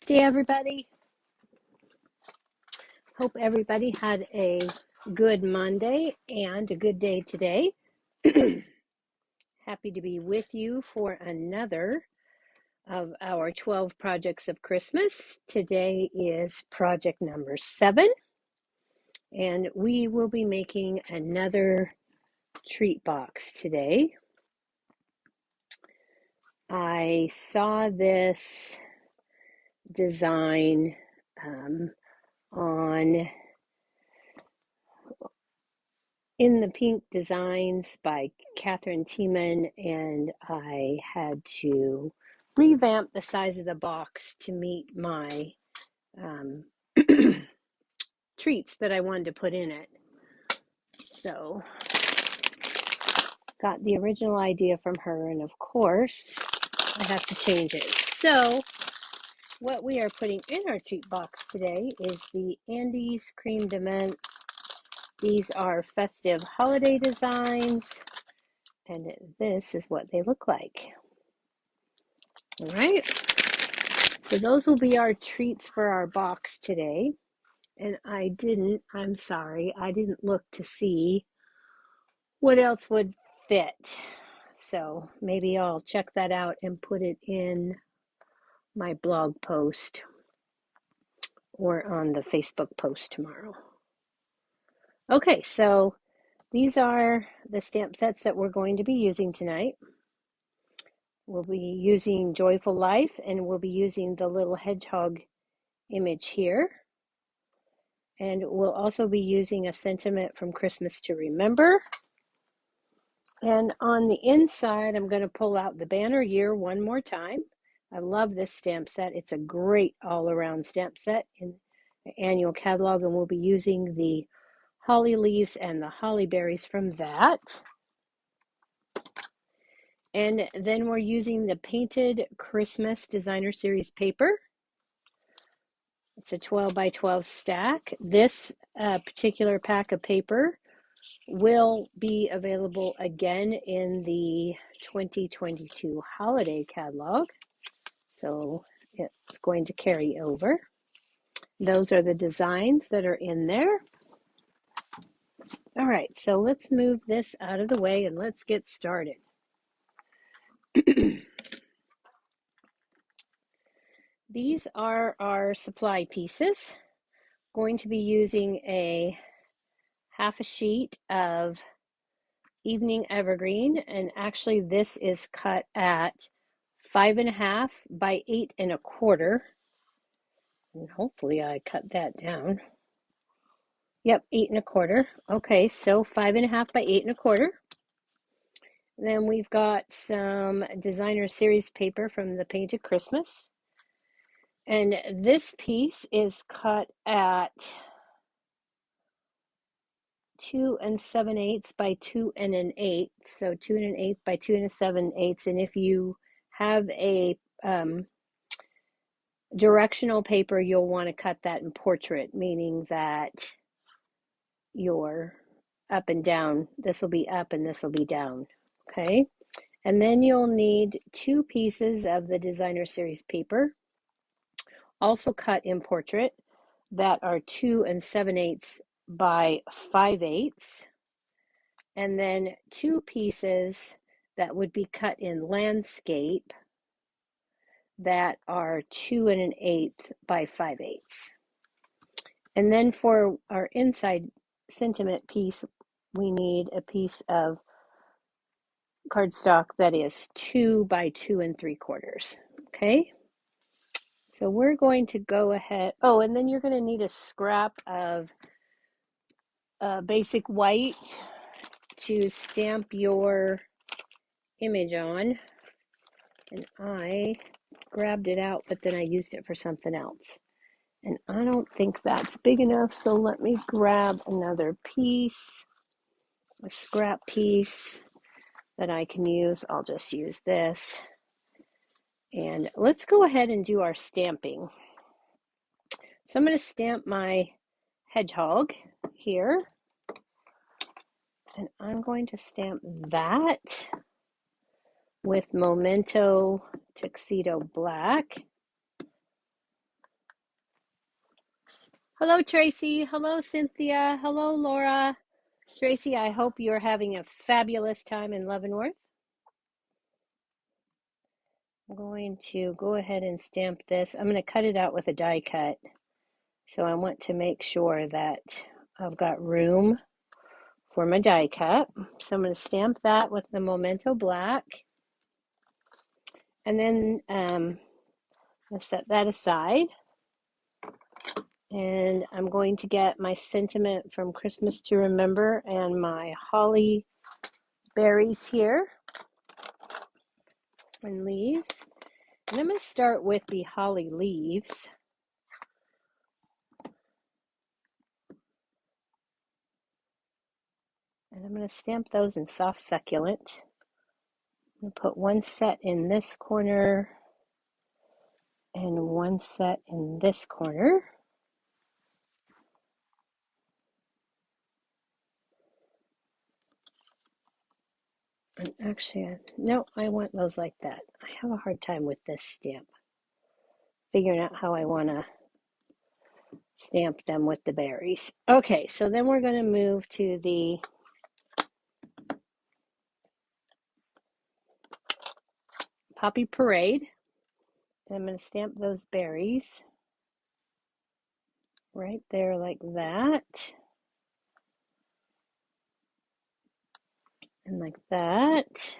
Wednesday, everybody. Hope everybody had a good Monday and a good day today. Happy to be with you for another of our 12 projects of Christmas. Today is project number 7, and we will be making another treat box today. I saw this design on In the Pink Designs by Catherine Tiemann, and I had to revamp the size of the box to meet my treats that I wanted to put in it. So got the original idea from her, and of course I have to change it. So what we are putting in our treat box today is the Andes Cream de Menthe. These are festive holiday designs, and this is what they look like. All right, so those will be our treats for our box today. And I'm sorry, I didn't look to see what else would fit. So maybe I'll check that out and put it in my blog post or on the Facebook post tomorrow. Okay, so these are the stamp sets that we're going to be using tonight. We'll be using Joyful Life, and we'll be using the little hedgehog image here. And we'll also be using a sentiment from Christmas to Remember. And on the inside, I'm going to pull out the banner year one more time. I love this stamp set. It's a great all-around stamp set in the annual catalog, and we'll be using the holly leaves and the holly berries from that. And then we're using the Painted Christmas Designer Series paper. It's a 12 by 12 stack. This particular pack of paper will be available again in the 2022 holiday catalog. So it's going to carry over. Those are the designs that are in there. All right, so let's move this out of the way and let's get started. These are our supply pieces. Going to be using a half a sheet of Evening Evergreen, and actually this is cut at 5.5 by 8 1/4. And hopefully I cut that down. Yep, 8 1/4. Okay, so 5.5 by 8 1/4. Then we've got some Designer Series paper from the Painted Christmas. And this piece is cut at 2 7/8 by 2 1/8. So 2 1/8 by 2 7/8. And if you have a directional paper, you'll want to cut that in portrait, meaning that your up and down, this will be up and this will be down. Okay, and then you'll need 2 pieces of the Designer Series paper, also cut in portrait, that are 2 7/8 by 5/8, and then 2 pieces that would be cut in landscape that are 2 1/8 by 5/8. And then for our inside sentiment piece, we need a piece of cardstock that is 2 by 2 3/4. Okay, so we're going to go ahead. Oh, and then you're going to need a scrap of basic white to stamp your image on. And I grabbed it out, but then I used it for something else. And I don't think that's big enough, so let me grab another piece, a scrap piece that I can use. I'll just use this. And let's go ahead and do our stamping. So I'm going to stamp my hedgehog here. And I'm going to stamp that with Memento Tuxedo Black. Hello, Tracy. Hello, Cynthia. Hello, Laura. Tracy, I hope you're having a fabulous time in Leavenworth. I'm going to go ahead and stamp this. I'm going to cut it out with a die cut. So I want to make sure that I've got room for my die cut. So I'm going to stamp that with the Memento Black. And then I'll set that aside. And I'm going to get my sentiment from Christmas to Remember and my holly berries here and leaves. And I'm going to start with the holly leaves. And I'm going to stamp those in soft succulent. I'm going to put one set in this corner and one set in this corner. And actually, no, I want those like that. I have a hard time with this stamp, figuring out how I want to stamp them with the berries. Okay, so then we're going to move to the Poppy Parade. And I'm going to stamp those berries right there like that. And like that.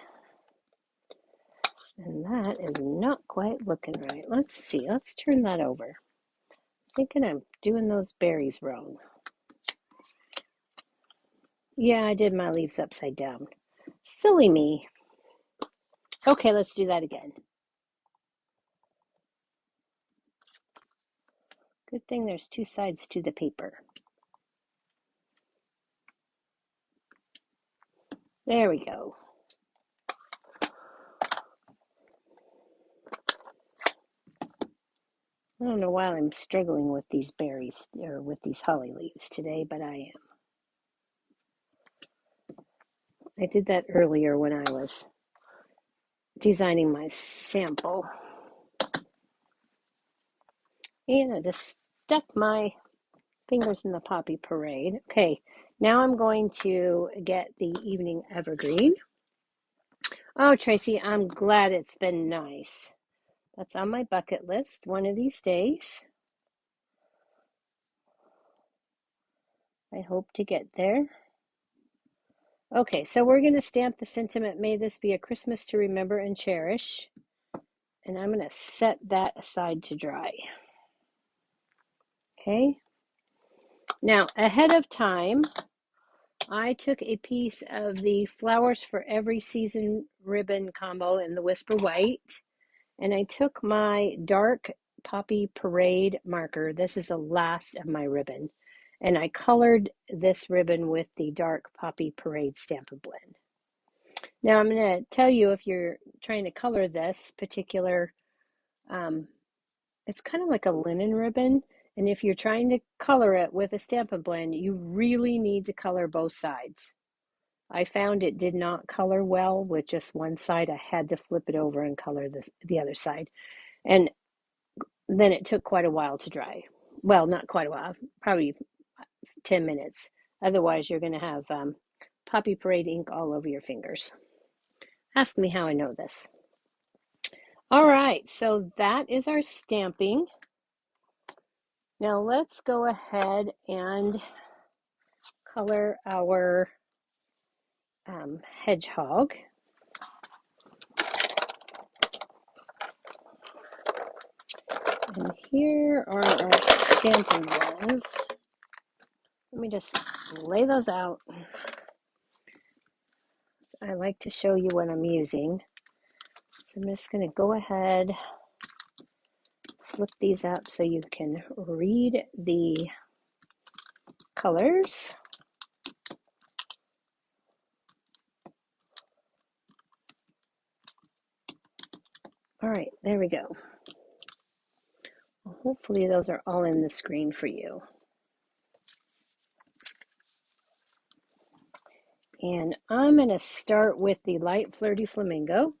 And that is not quite looking right. Let's see. Let's turn that over. I'm thinking I'm doing those berries wrong. Yeah, I did my leaves upside down. Silly me. Okay, let's do that again. Good thing there's two sides to the paper. There we go. I don't know why I'm struggling with these berries or with these holly leaves today, but I am. I did that earlier when I was designing my sample. And I just stuck my fingers in the Poppy Parade. Okay, now I'm going to get the Evening Evergreen. Oh, Tracy, I'm glad it's been nice. That's on my bucket list one of these days. I hope to get there. Okay, so we're going to stamp the sentiment, may this be a Christmas to remember and cherish. And I'm going to set that aside to dry. Okay. Now, ahead of time, I took a piece of the Flowers for Every Season ribbon combo in the Whisper White, and I took my dark Poppy Parade marker. This is the last of my ribbon. And I colored this ribbon with the dark Poppy Parade Stampin' Blend. Now I'm going to tell you, if you're trying to color this particular, it's kind of like a linen ribbon. And if you're trying to color it with a Stampin' Blend, you really need to color both sides. I found it did not color well with just one side. I had to flip it over and color the other side. And then it took quite a while to dry. Well, not quite a while, probably 10 minutes. Otherwise, you're going to have Poppy Parade ink all over your fingers. Ask me how I know this. All right, so that is our stamping. Now let's go ahead and color our hedgehog. And here are our stamping ones. Let me just lay those out. I like to show you what I'm using. So I'm just going to go ahead, flip these up so you can read the colors. All right, there we go. Well, hopefully those are all in the screen for you. And I'm going to start with the light flirty flamingo.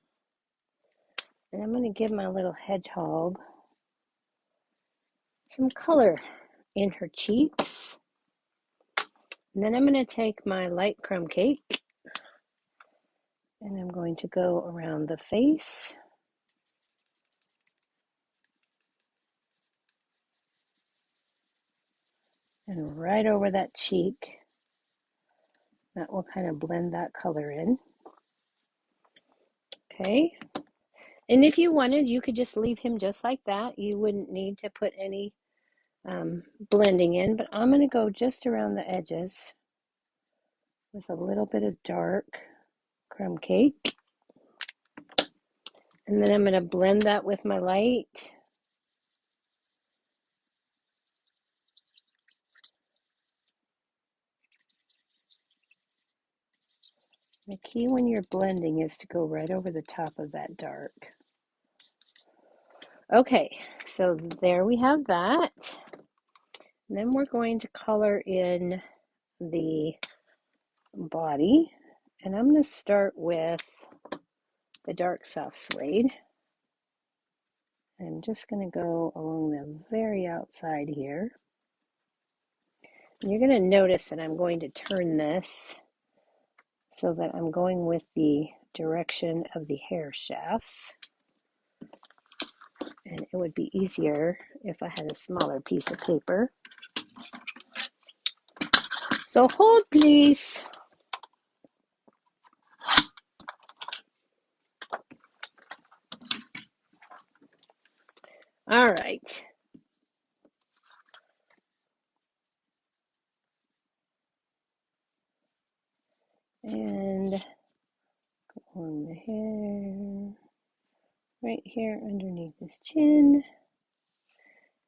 And I'm going to give my little hedgehog some color in her cheeks. And then I'm going to take my light crumb cake and I'm going to go around the face. And right over that cheek. That will kind of blend that color in. Okay. And if you wanted, you could just leave him just like that. You wouldn't need to put any blending in, but I'm going to go just around the edges with a little bit of dark crumb cake. And then I'm going to blend that with my light. The key when you're blending is to go right over the top of that dark. Okay, so there we have that. And then we're going to color in the body. And I'm going to start with the dark soft suede. I'm just going to go along the very outside here. And you're going to notice that I'm going to turn this so that I'm going with the direction of the hair shafts. And it would be easier if I had a smaller piece of paper. So hold, please. All right. And go on the hair, right here underneath his chin.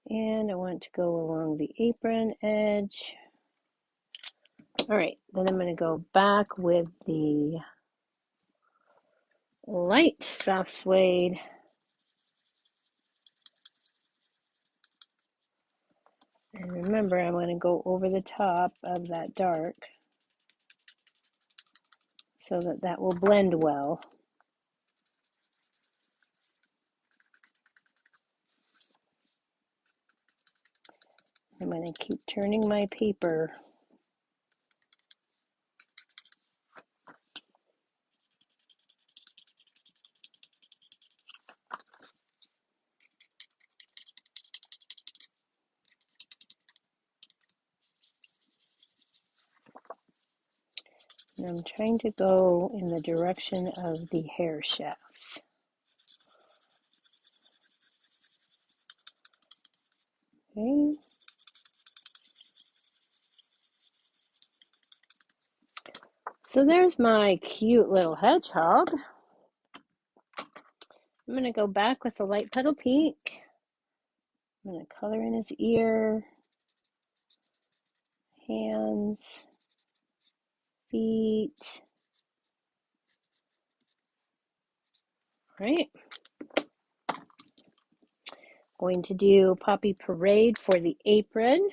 And I want to go along the apron edge. All right, then I'm going to go back with the light soft suede. And remember, I'm going to go over the top of that dark so that that will blend well. I'm going to keep turning my paper. And I'm trying to go in the direction of the hair shafts. Okay. So there's my cute little hedgehog. I'm going to go back with the light petal pink. I'm going to color in his ear, hands, feet. All right. Going to do Poppy Parade for the apron.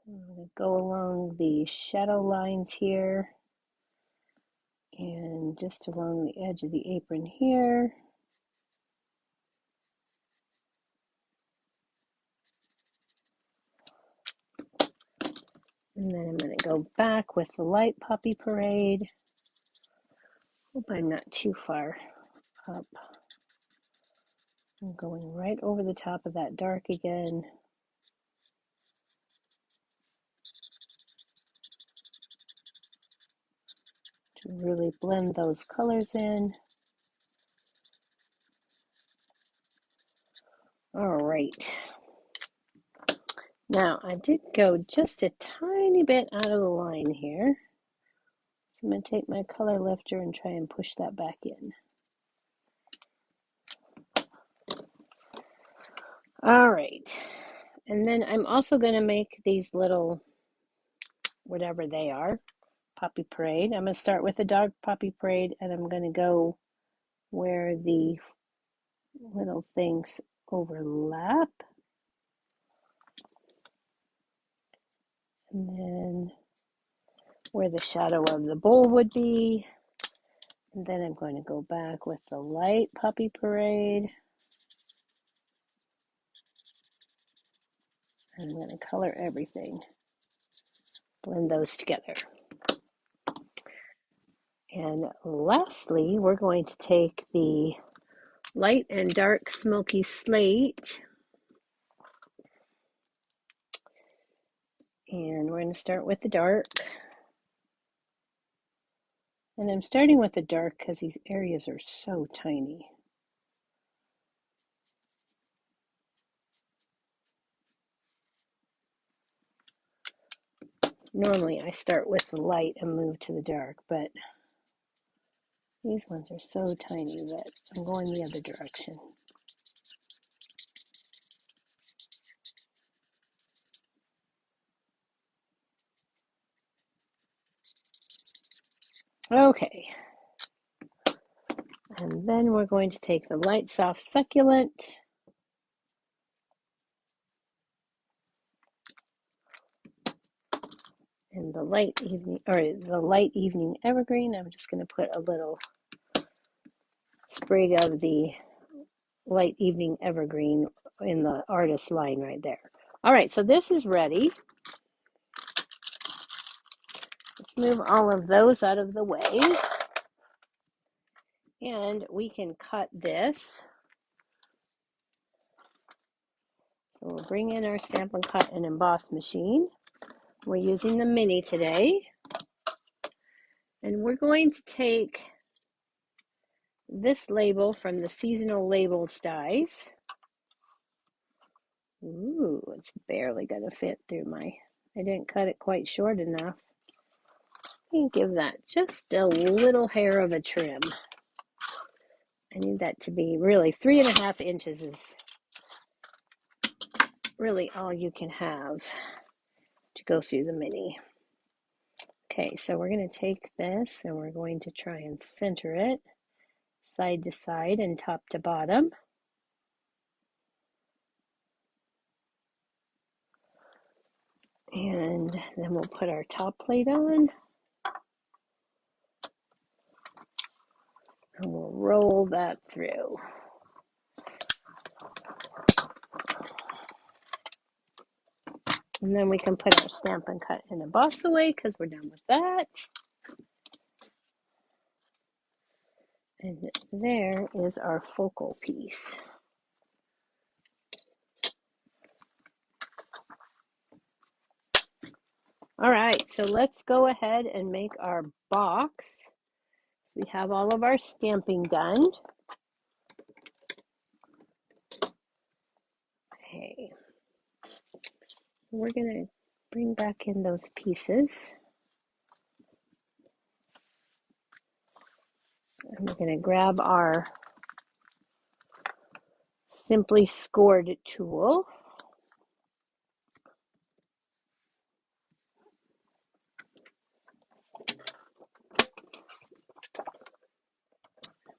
I'm going to go along the shadow lines here and just along the edge of the apron here. And then I'm going to go back with the light Poppy Parade. Hope I'm not too far up. I'm going right over the top of that dark again. To really blend those colors in. All right. Now, I did go just a tiny bit out of the line here. So I'm going to take my color lifter and try and push that back in. All right. And then I'm also going to make these little, whatever they are, Poppy Parade. I'm going to start with the dark Poppy Parade, and I'm going to go where the little things overlap. And then where the shadow of the bowl would be. And then I'm going to go back with the light Poppy Parade. And I'm going to color everything. Blend those together. And lastly, we're going to take the light and dark smoky slate. And we're going to start with the dark. And I'm starting with the dark because these areas are so tiny. Normally I start with the light and move to the dark, but these ones are so tiny that I'm going the other direction. Okay. And then we're going to take the light soft succulent and the light evening evergreen. I'm just going to put a little sprig of the light evening evergreen in the artist line right there. All right, so this is ready. Let's move all of those out of the way. And we can cut this. So we'll bring in our Stampin' Cut and Emboss machine. We're using the mini today. And we're going to take this label from the seasonal labeled dies. Ooh, it's barely going to fit through I didn't cut it quite short enough. And give that just a little hair of a trim. I need that to be really 3.5 inches is really all you can have to go through the mini. Okay, so we're going to take this and we're going to try and center it side to side and top to bottom. And then we'll put our top plate on. And we'll roll that through. And then we can put our Stampin' Cut and Emboss away because we're done with that. And there is our focal piece. All right, so let's go ahead and make our box. So we have all of our stamping done. Okay, we're going to bring back in those pieces. And we're going to grab our Simply Scored tool.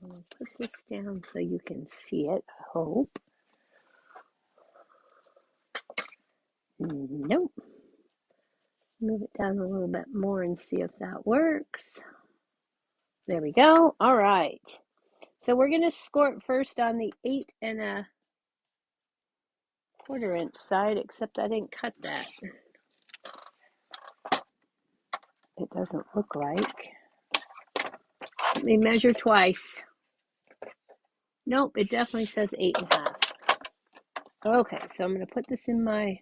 I'll put this down so you can see it, I hope. Nope. Move it down a little bit more and see if that works. There we go. All right. So we're going to score it first on the 8 1/4 inch side, except I didn't cut that. It doesn't look like. Let me measure twice. Nope, it definitely says 8.5. Okay, so I'm going to put this in my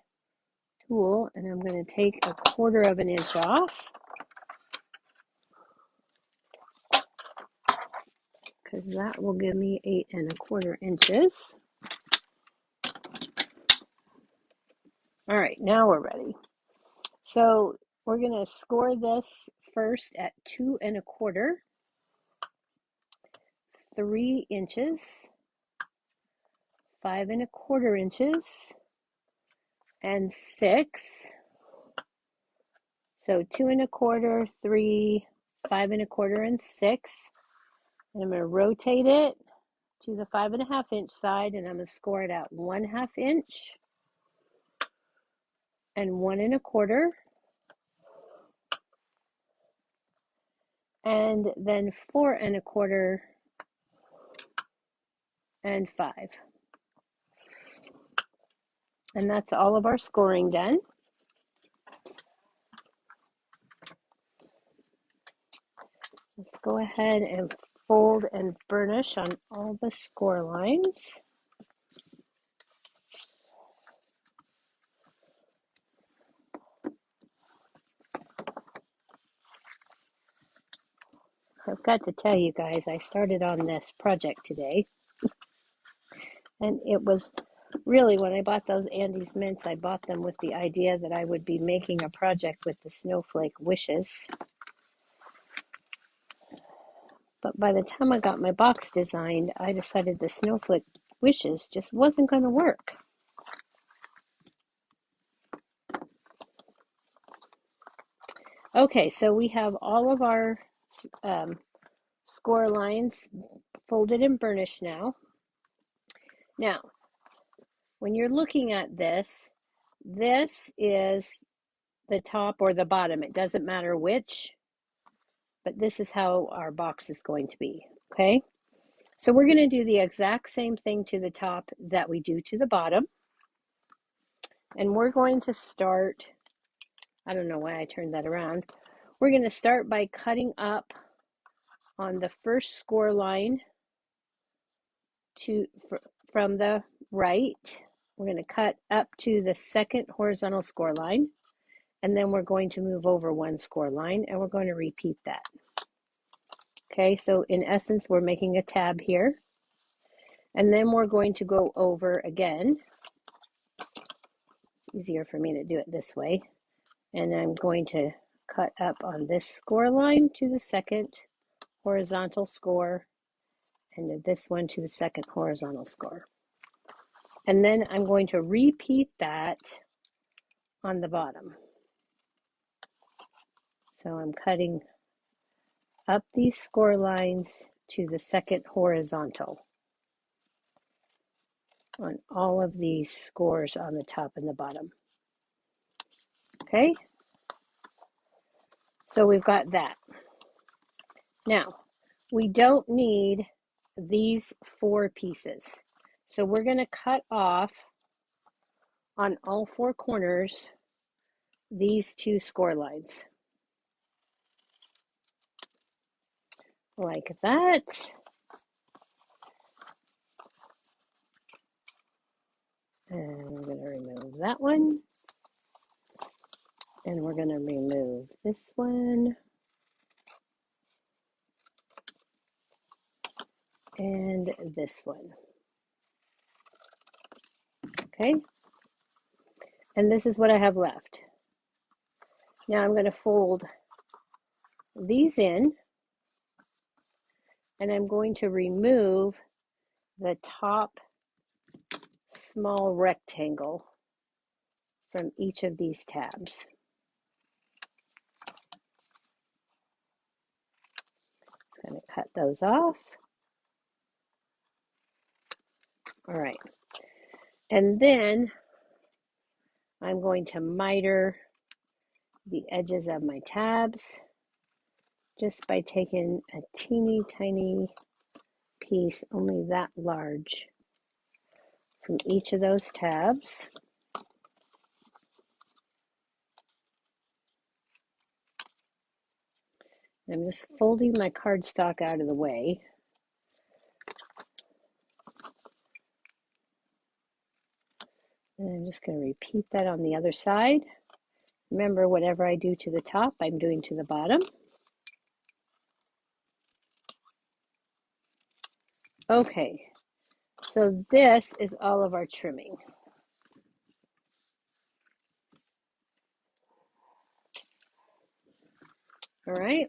tool and I'm going to take 1/4 inch off. Because that will give me 8 1/4 inches. All right, now we're ready. So we're going to score this first at 2 1/4, 3 inches, 5 1/4 inches, and 6. So 2 1/4, 3, 5 1/4, and 6. And I'm going to rotate it to the 5.5 inch side, and I'm going to score it at 1/2 inch and 1 1/4, and then 4 1/4 and 5. And that's all of our scoring done. Let's go ahead and fold and burnish on all the score lines. I've got to tell you guys, I started on this project today, and it was really, when I bought those Andes mints, I bought them with the idea that I would be making a project with the snowflake wishes. But by the time I got my box designed, I decided the snowflake wishes just wasn't going to work. Okay, so we have all of our score lines folded and burnished now. Now, when you're looking at this, this is the top or the bottom. It doesn't matter which, but this is how our box is going to be, okay? So we're going to do the exact same thing to the top that we do to the bottom. And we're going to start, I don't know why I turned that around. We're going to start by cutting up on the first score line from the right. We're going to cut up to the second horizontal score line, and then we're going to move over one score line, and we're going to repeat that. Okay, so in essence, we're making a tab here, and then we're going to go over again. Easier for me to do it this way. And I'm going to cut up on this score line to the second horizontal score, and this one to the second horizontal score. And then I'm going to repeat that on the bottom. So I'm cutting up these score lines to the second horizontal on all of these scores on the top and the bottom. Okay, so we've got that. Now, we don't need these 4 pieces. So we're going to cut off on all 4 corners these 2 score lines. Like that. And we're going to remove that one. And we're going to remove this one. And this one. Okay. And this is what I have left. Now I'm going to fold these in, and I'm going to remove the top small rectangle from each of these tabs. I'm going to cut those off. All right. And then I'm going to miter the edges of my tabs just by taking a teeny tiny piece, only that large, from each of those tabs. I'm just folding my cardstock out of the way. And I'm just going to repeat that on the other side. Remember, whatever I do to the top, I'm doing to the bottom. Okay, so this is all of our trimming. All right.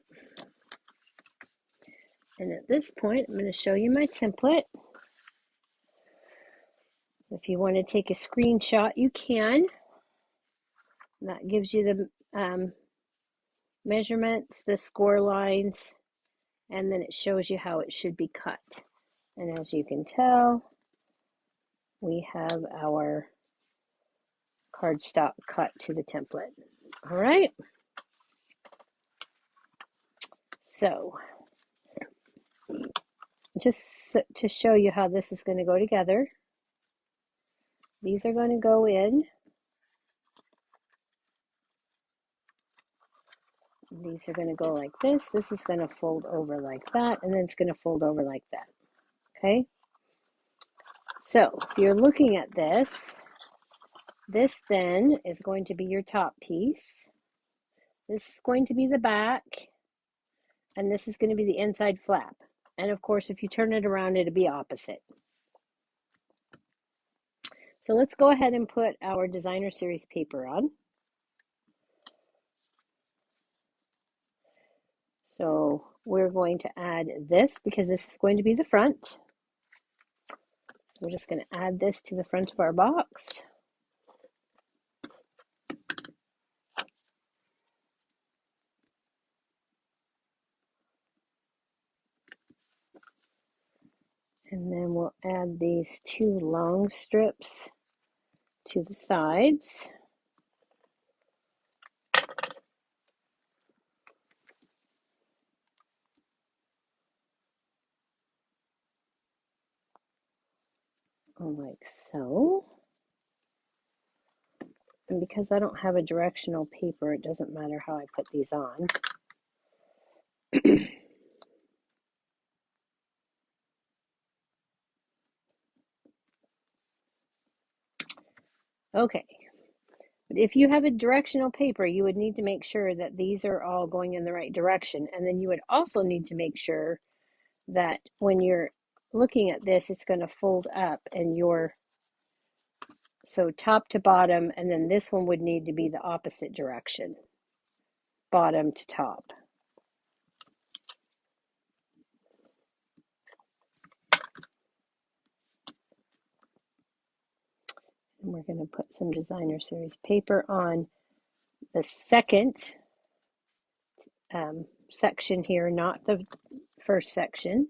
And at this point, I'm going to show you my template. If you want to take a screenshot, you can. That gives you the measurements, the score lines, and then it shows you how it should be cut. And as you can tell, we have our cardstock cut to the template. All right. So just to show you how this is going to go together, These are going to go in. These are going to go like this. This is going to fold over like that, and then it's going to fold over like that. Okay? So if you're looking at this, this then is going to be your top piece. This is going to be the back, and this is going to be the inside flap. And of course, if you turn it around, it'll be opposite. So let's go ahead and put our designer series paper on. So we're going to add this because this is going to be the front. So we're just going to add this to the front of our box. And then we'll add these two long strips to the sides. Like so. And because I don't have a directional paper, it doesn't matter how I put these on. Okay. But if you have a directional paper, you would need to make sure that these are all going in the right direction. And then you would also need to make sure that when you're looking at this, it's going to fold up and so top to bottom, and then this one would need to be the opposite direction, bottom to top. And we're going to put some designer series paper on the second section here, not the first section.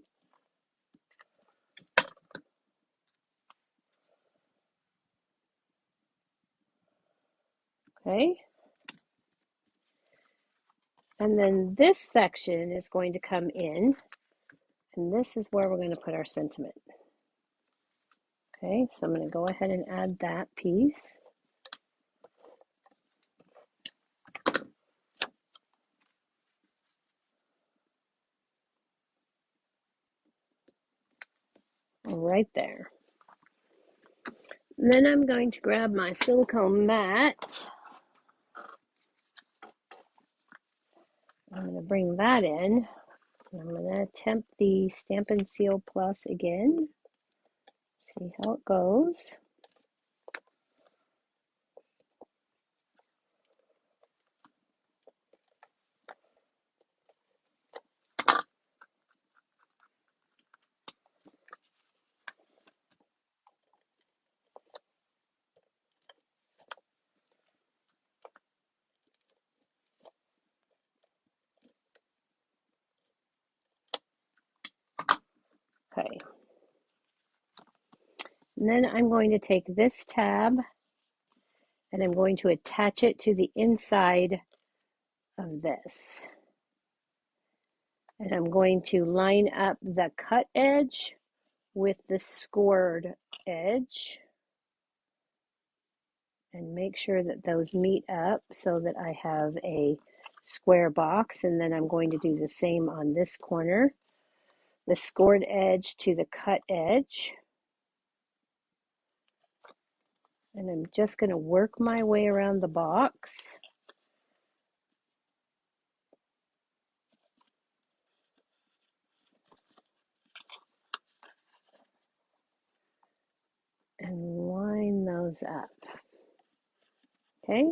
Okay. And then this section is going to come in, and this is where we're going to put our sentiment. Okay, so I'm going to go ahead and add that piece. Right there. And then I'm going to grab my silicone mat. I'm going to bring that in. I'm going to attempt the Stampin' Seal Plus again. See how it goes. Okay. And then I'm going to take this tab and I'm going to attach it to the inside of this. And I'm going to line up the cut edge with the scored edge and make sure that those meet up so that I have a square box. And then I'm going to do the same on this corner, the scored edge to the cut edge. And I'm just going to work my way around the box. And line those up. Okay,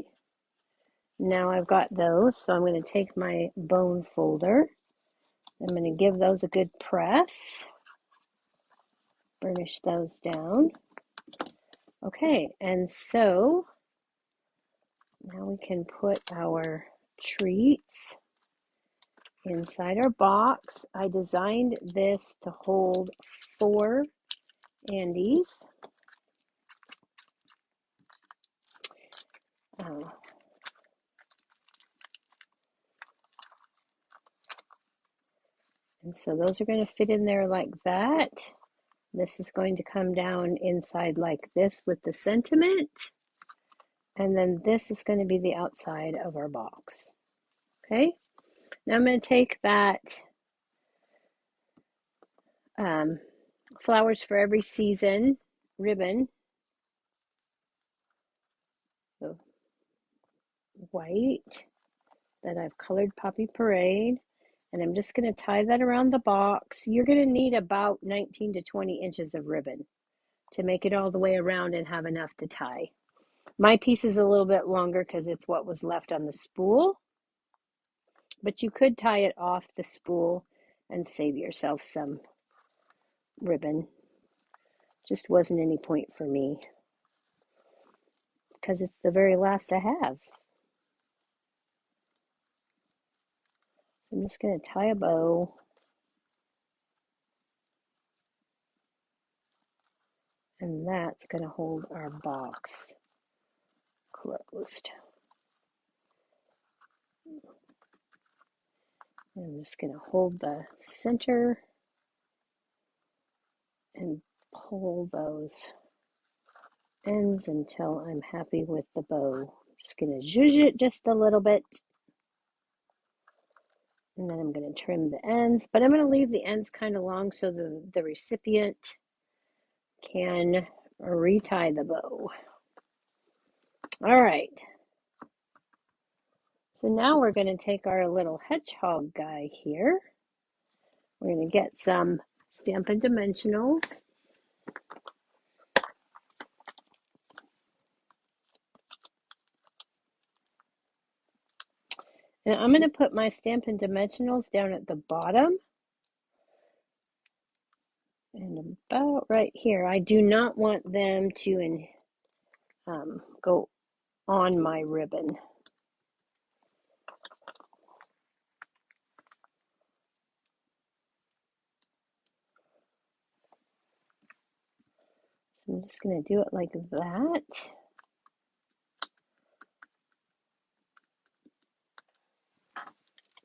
now I've got those, so I'm going to take my bone folder. I'm going to give those a good press. Burnish those down. Okay, and so now we can put our treats inside our box. I designed this to hold 4 Andes. And so those are going to fit in there like that. This is going to come down inside like this with the sentiment. And then this is going to be the outside of our box. Okay, now I'm going to take that Flowers for Every Season ribbon, the white that I've colored Poppy Parade, and I'm just going to tie that around the box. You're going to need about 19 to 20 inches of ribbon to make it all the way around and have enough to tie. My piece is a little bit longer because it's what was left on the spool, but you could tie it off the spool and save yourself some ribbon. Just wasn't any point for me because it's the very last I have. I'm just going to tie a bow. And that's going to hold our box closed. I'm just going to hold the center and pull those ends until I'm happy with the bow. I'm just going to zhuzh it just a little bit. And then I'm going to trim the ends, but I'm going to leave the ends kind of long so the recipient can retie the bow. All right. So now we're going to take our little hedgehog guy here. We're going to get some Stampin' Dimensionals. And I'm going to put my Stampin' Dimensionals down at the bottom. And about right here. I do not want them to go on my ribbon. So I'm just going to do it like that.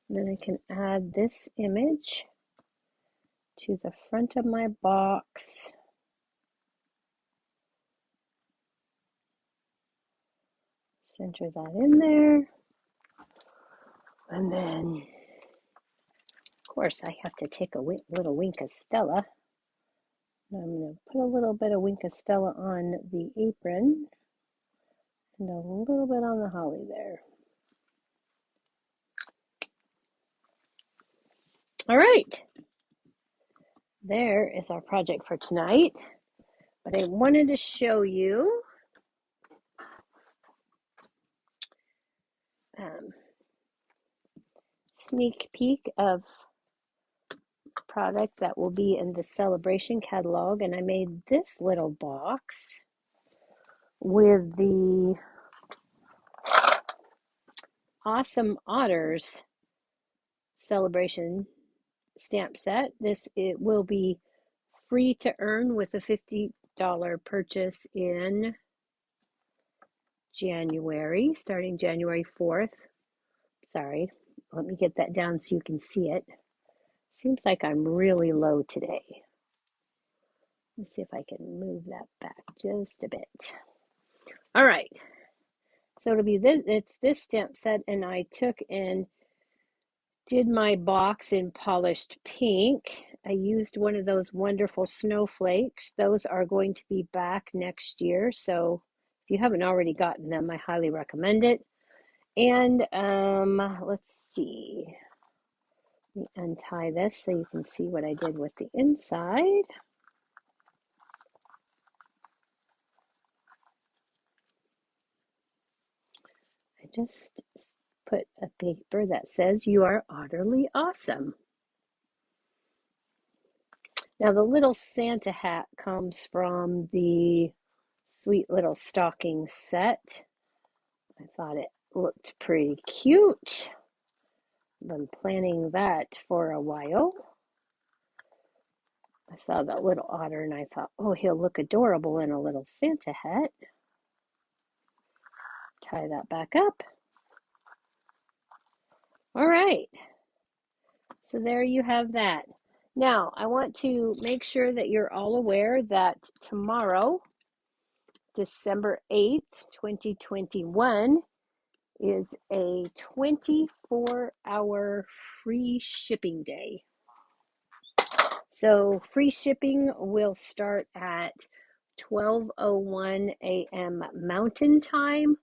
And then I can add this image to the front of my box. Center that in there. And then, of course, I have to take a little wink of Stella. I'm going to put a little bit of wink of Stella on the apron and a little bit on the holly there. All right, there is our project for tonight. But I wanted to show you sneak peek of product that will be in the celebration catalog. And I made this little box with the Awesome Otters celebration stamp set. It will be free to earn with a $50 purchase in January, starting January 4th. Sorry, let me get that down so you can see it. Seems like I'm really low today. Let's see if I can move that back just a bit. All right, so it'll be this, it's this stamp set, and I took and did my box in polished pink. I used one of those wonderful snowflakes. Those are going to be back next year, so if you haven't already gotten them, I highly recommend it. And let's see. Let me untie this so you can see what I did with the inside. I just put a paper that says you are utterly awesome. Now the little Santa hat comes from the Sweet Little Stocking set. I thought it looked pretty cute. I've been planning that for a while. I saw that little otter and I thought, oh, he'll look adorable in a little Santa hat. Tie that back up. All right. So there you have that. Now, I want to make sure that you're all aware that tomorrow, December 8th, 2021, is a 24-hour free shipping day. So free shipping will start at 12:01 a.m. Mountain Time,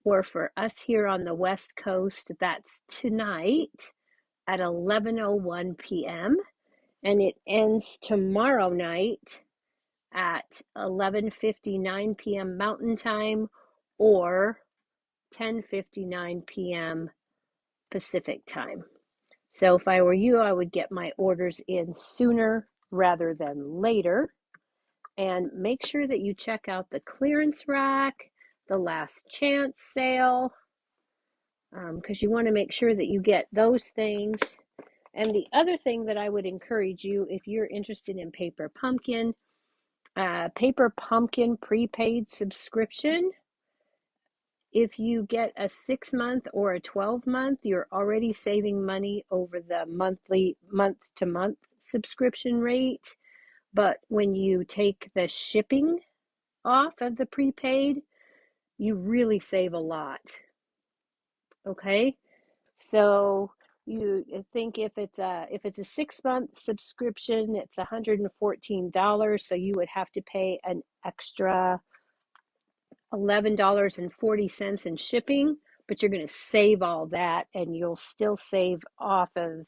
or for us here on the West Coast, that's tonight at 11:01 p.m. and it ends tomorrow night at 11:59 p.m. Mountain Time or 10:59 p.m. Pacific Time. So if I were you, I would get my orders in sooner rather than later. And make sure that you check out the clearance rack, the last chance sale, because you want to make sure that you get those things. And the other thing that I would encourage you, if you're interested in Paper Pumpkin prepaid subscription, if you get a 6-month or a 12-month, you're already saving money over the month-to-month subscription rate. But when you take the shipping off of the prepaid, you really save a lot. Okay, so you think if it's a 6-month subscription, it's $114. So you would have to pay an extra $11.40 in shipping, but you're going to save all that, and you'll still save off of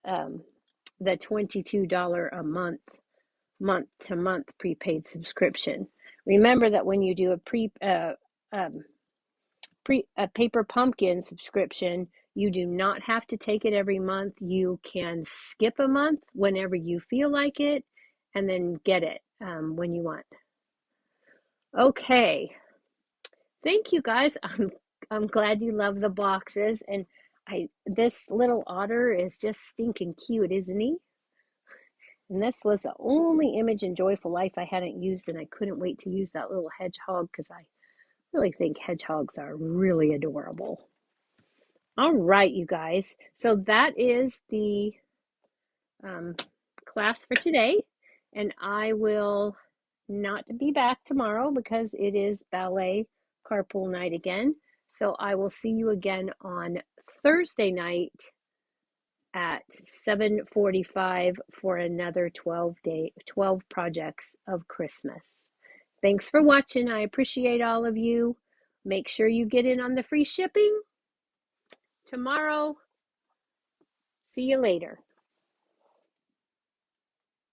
the $22 a month-to-month prepaid subscription. Remember that when you do a Paper Pumpkin subscription, you do not have to take it every month. You can skip a month whenever you feel like it, and then get it when you want. Okay. Thank you guys. I'm glad you love the boxes, and this little otter is just stinking cute, isn't he? And this was the only image in Joyful Life I hadn't used, and I couldn't wait to use that little hedgehog because I really think hedgehogs are really adorable. All right, you guys. So that is the class for today, and I will not be back tomorrow because it is ballet carpool night again. So I will see you again on Thursday night at 7:45 for another 12 projects of Christmas. Thanks for watching. I appreciate all of you. Make sure you get in on the free shipping tomorrow. See you later.